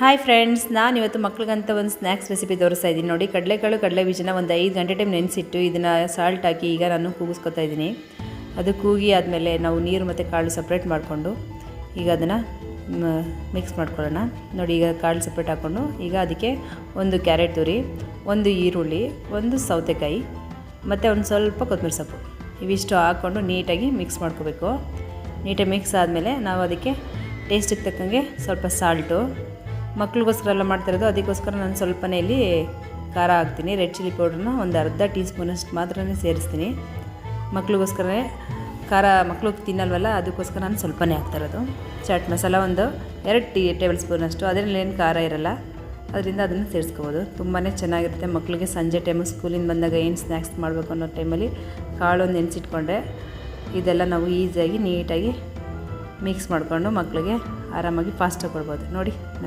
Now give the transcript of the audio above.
Hi friends, ನಾನು ಇವತ್ತು ಮಕ್ಳಿಗಂತ ಒಂದು ಸ್ನ್ಯಾಕ್ಸ್ ರೆಸಿಪಿ ತೋರಿಸ್ತಾ ಇದ್ದೀನಿ. ನೋಡಿ, ಕಡಲೆಕಾಳು ಕಡಲೆ ಬೀಜನ ಒಂದು 5 ಗಂಟೆ ಟೈಮ್ ನೆನೆಸಿಟ್ಟು ಇದನ್ನು ಸಾಲ್ಟ್ ಹಾಕಿ ಈಗ ನಾನು ಕೂಗಿಸ್ಕೊತಾ ಇದ್ದೀನಿ. ಅದು ಕೂಗಿ ಆದಮೇಲೆ ನಾವು ನೀರು ಮತ್ತು ಕಾಳು ಸಪ್ರೇಟ್ ಮಾಡಿಕೊಂಡು ಈಗ ಅದನ್ನು ಮಿಕ್ಸ್ ಮಾಡ್ಕೊಳ್ಳೋಣ. ನೋಡಿ, ಈಗ ಕಾಳು ಸಪ್ರೇಟ್ ಹಾಕ್ಕೊಂಡು ಈಗ ಅದಕ್ಕೆ ಒಂದು ಕ್ಯಾರೆಟ್ ತುರಿ, ಒಂದು ಈರುಳ್ಳಿ, ಒಂದು ಸೌತೆಕಾಯಿ ಮತ್ತು ಒಂದು ಸ್ವಲ್ಪ ಕೊತ್ತಂಬರಿ ಸೊಪ್ಪು ಇವಿಷ್ಟು ಹಾಕ್ಕೊಂಡು ನೀಟಾಗಿ ಮಿಕ್ಸ್ ಮಾಡ್ಕೋಬೇಕು. ನೀಟಾಗಿ ಮಿಕ್ಸ್ ಆದಮೇಲೆ ನಾವು ಅದಕ್ಕೆ ಟೇಸ್ಟಿಗೆ ತಕ್ಕಂಗೆ ಸ್ವಲ್ಪ ಸಾಲ್ಟು, ಮಕ್ಳಿಗೋಸ್ಕರ ಎಲ್ಲ ಮಾಡ್ತಿರೋದು, ಅದಕ್ಕೋಸ್ಕರ ನಾನು ಸ್ವಲ್ಪನೇ ಇಲ್ಲಿ ಖಾರ ಹಾಕ್ತೀನಿ. ರೆಡ್ ಚಿಲ್ಲಿ ಪೌಡ್ರನ್ನ ಒಂದು ಅರ್ಧ ಟೀ ಸ್ಪೂನಷ್ಟು ಮಾತ್ರ ಸೇರಿಸ್ತೀನಿ. ಮಕ್ಳಿಗೋಸ್ಕರನೇ ಖಾರ ಮಕ್ಕಳು ತಿನ್ನಲ್ವಲ್ಲ, ಅದಕ್ಕೋಸ್ಕರ ನಾನು ಸ್ವಲ್ಪನೇ ಹಾಕ್ತಿರೋದು. ಚಾಟ್ ಮಸಾಲ ಒಂದು 2 ಟೇಬಲ್ ಸ್ಪೂನಷ್ಟು, ಅದರಲ್ಲಿ ಏನು ಖಾರ ಇರೋಲ್ಲ, ಅದರಿಂದ ಅದನ್ನು ಸೇರಿಸ್ಕೋಬೋದು. ತುಂಬಾ ಚೆನ್ನಾಗಿರುತ್ತೆ. ಮಕ್ಕಳಿಗೆ ಸಂಜೆ ಟೈಮು ಸ್ಕೂಲಿಂದ ಬಂದಾಗ ಏನು ಸ್ನ್ಯಾಕ್ಸ್ ಮಾಡಬೇಕು ಅನ್ನೋ ಟೈಮಲ್ಲಿ ಕಾಳು ನೆನೆಸಿಟ್ಕೊಂಡ್ರೆ ಇದೆಲ್ಲ ನಾವು ಈಸಿಯಾಗಿ ನೀಟಾಗಿ ಮಿಕ್ಸ್ ಮಾಡಿಕೊಂಡು ಮಕ್ಕಳಿಗೆ ಆರಾಮಾಗಿ ಫಾಸ್ಟಾಗಿ ಕೊಡ್ಬೋದು. ನೋಡಿ, ನಮಗೆ